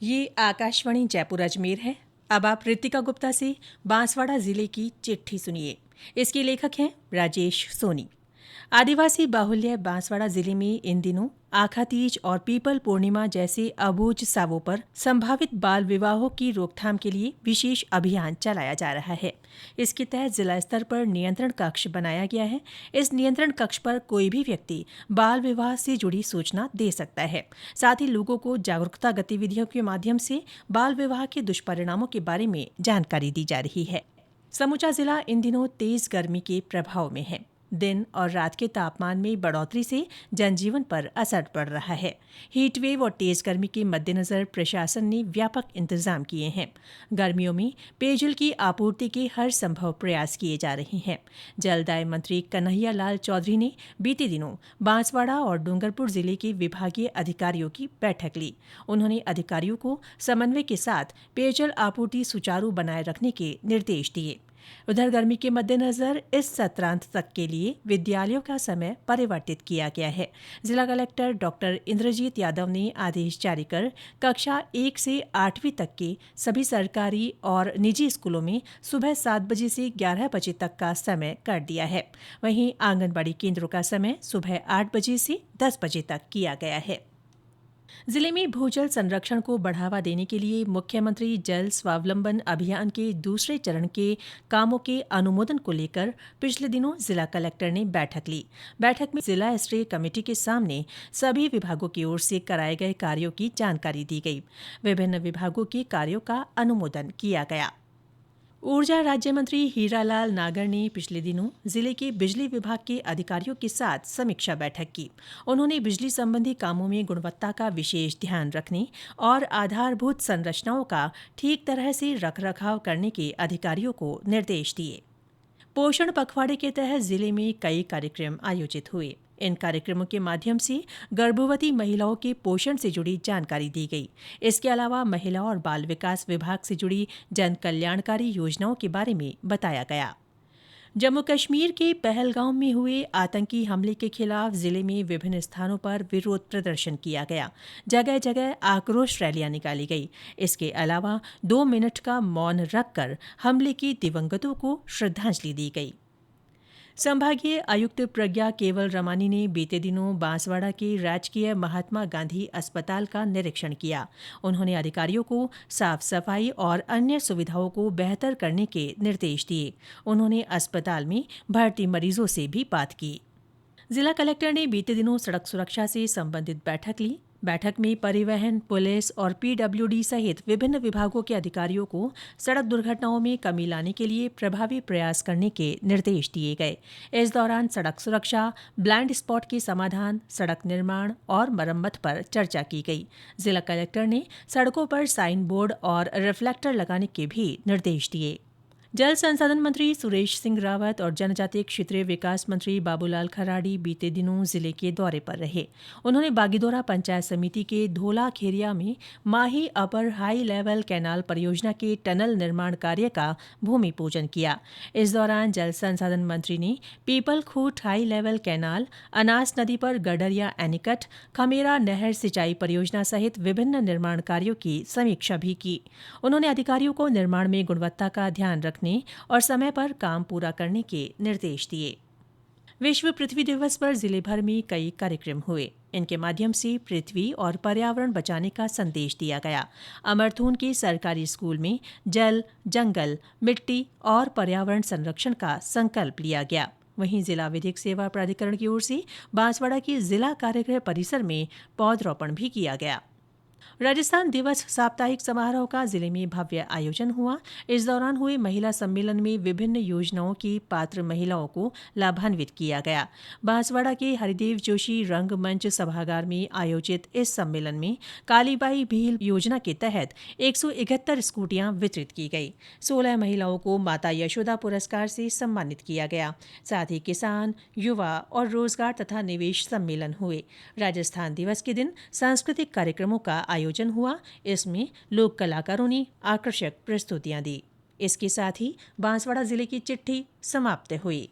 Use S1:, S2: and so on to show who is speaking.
S1: ये आकाशवाणी जयपुर अजमेर है। अब आप रितिका गुप्ता से बांसवाड़ा जिले की चिट्ठी सुनिए। इसके लेखक हैं राजेश सोनी। आदिवासी बाहुल्य बांसवाड़ा जिले में इन दिनों आखा तीज और पीपल पूर्णिमा जैसे अबूझ सावों पर संभावित बाल विवाहों की रोकथाम के लिए विशेष अभियान चलाया जा रहा है। इसके तहत जिला स्तर पर नियंत्रण कक्ष बनाया गया है। इस नियंत्रण कक्ष पर कोई भी व्यक्ति बाल विवाह से जुड़ी सूचना दे सकता है। साथ ही लोगों को जागरूकता गतिविधियों के माध्यम से बाल विवाह के दुष्परिणामों के बारे में जानकारी दी जा रही है। समूचा जिला इन दिनों तेज गर्मी के प्रभाव में है। दिन और रात के तापमान में बढ़ोतरी से जनजीवन पर असर पड़ रहा है। हीट वेव और तेज गर्मी के मद्देनजर प्रशासन ने व्यापक इंतजाम किए हैं। गर्मियों में पेयजल की आपूर्ति के हर संभव प्रयास किए जा रहे हैं। जलदाय मंत्री कन्हैया लाल चौधरी ने बीते दिनों बांसवाड़ा और डूंगरपुर जिले के विभागीय अधिकारियों की बैठक ली। उन्होंने अधिकारियों को समन्वय के साथ पेयजल आपूर्ति सुचारू बनाए रखने के निर्देश दिए। उधर गर्मी के मद्देनजर इस सत्रांत तक के लिए विद्यालयों का समय परिवर्तित किया गया है। जिला कलेक्टर डॉक्टर इंद्रजीत यादव ने आदेश जारी कर कक्षा 1 से 8वीं तक के सभी सरकारी और निजी स्कूलों में सुबह 7 बजे से 11 बजे तक का समय कर दिया है। वहीं आंगनबाड़ी केंद्रों का समय सुबह 8 बजे से 10 बजे तक किया गया है। जिले में भूजल संरक्षण को बढ़ावा देने के लिए मुख्यमंत्री जल स्वावलंबन अभियान के दूसरे चरण के कामों के अनुमोदन को लेकर पिछले दिनों जिला कलेक्टर ने बैठक ली। बैठक में जिला स्तरीय कमेटी के सामने सभी विभागों की ओर से कराए गए कार्यों की जानकारी दी गई। विभिन्न विभागों के कार्यों का अनुमोदन किया गया। ऊर्जा राज्य मंत्री हीरालाल नागर ने पिछले दिनों जिले के बिजली विभाग के अधिकारियों के साथ समीक्षा बैठक की। उन्होंने बिजली संबंधी कामों में गुणवत्ता का विशेष ध्यान रखने और आधारभूत संरचनाओं का ठीक तरह से रखरखाव करने के अधिकारियों को निर्देश दिए। पोषण पखवाड़े के तहत जिले में कई कार्यक्रम आयोजित हुए। इन कार्यक्रमों के माध्यम से गर्भवती महिलाओं के पोषण से जुड़ी जानकारी दी गई। इसके अलावा महिला और बाल विकास विभाग से जुड़ी जन कल्याणकारी योजनाओं के बारे में बताया गया। जम्मू कश्मीर के पहलगाम में हुए आतंकी हमले के खिलाफ जिले में विभिन्न स्थानों पर विरोध प्रदर्शन किया गया। जगह जगह आक्रोश रैलियां निकाली गई। इसके अलावा 2 मिनट का मौन रखकर हमले के दिवंगतों को श्रद्धांजलि दी गई। संभागीय आयुक्त प्रज्ञा केवल रमानी ने बीते दिनों बांसवाड़ा के राजकीय महात्मा गांधी अस्पताल का निरीक्षण किया। उन्होंने अधिकारियों को साफ सफाई और अन्य सुविधाओं को बेहतर करने के निर्देश दिए। उन्होंने अस्पताल में भर्ती मरीजों से भी बात की। जिला कलेक्टर ने बीते दिनों सड़क सुरक्षा से संबंधित बैठक ली। बैठक में परिवहन, पुलिस और पीडब्ल्यूडी सहित विभिन्न विभागों के अधिकारियों को सड़क दुर्घटनाओं में कमी लाने के लिए प्रभावी प्रयास करने के निर्देश दिए गए। इस दौरान सड़क सुरक्षा, ब्लाइंड स्पॉट के समाधान, सड़क निर्माण और मरम्मत पर चर्चा की गई। जिला कलेक्टर ने सड़कों पर साइन बोर्ड और रिफ्लेक्टर लगाने के भी निर्देश दिए। जल संसाधन मंत्री सुरेश सिंह रावत और जनजातीय क्षेत्रीय विकास मंत्री बाबूलाल खराड़ी बीते दिनों जिले के दौरे पर रहे। उन्होंने बागीदोरा पंचायत समिति के धोला खेरिया में माही अपर हाई लेवल कैनाल परियोजना के टनल निर्माण कार्य का भूमि पूजन किया। इस दौरान जल संसाधन मंत्री ने पीपल खूट हाई लेवल कैनाल, अनास नदी पर गडरिया एनीकट, खमेरा नहर सिंचाई परियोजना सहित विभिन्न निर्माण कार्यों की समीक्षा भी की। उन्होंने अधिकारियों को निर्माण में गुणवत्ता का ध्यान रखने और समय पर काम पूरा करने के निर्देश दिए। विश्व पृथ्वी दिवस पर जिले भर में कई कार्यक्रम हुए। इनके माध्यम से पृथ्वी और पर्यावरण बचाने का संदेश दिया गया। अमरथून के सरकारी स्कूल में जल, जंगल, मिट्टी और पर्यावरण संरक्षण का संकल्प लिया गया। वहीं जिला विधिक सेवा प्राधिकरण की ओर से बांसवाड़ा के जिला कार्यगृह परिसर में पौधरोपण भी किया गया। राजस्थान दिवस साप्ताहिक समारोह का जिले में भव्य आयोजन हुआ। इस दौरान हुए महिला सम्मेलन में विभिन्न योजनाओं की पात्र महिलाओं को लाभान्वित किया गया। बांसवाड़ा के हरिदेव जोशी रंगमंच सभागार में आयोजित इस सम्मेलन में कालीबाई भील योजना के तहत 171 स्कूटियां वितरित की गई। 16 महिलाओं को माता यशोदा पुरस्कार से सम्मानित किया गया। साथ ही किसान, युवा और रोजगार तथा निवेश सम्मेलन हुए। राजस्थान दिवस के दिन सांस्कृतिक कार्यक्रमों का आयोजन हुआ। इसमें लोक कलाकारों ने आकर्षक प्रस्तुतियां दी। इसके साथ ही बांसवाड़ा जिले की चिट्ठी समाप्त हुई।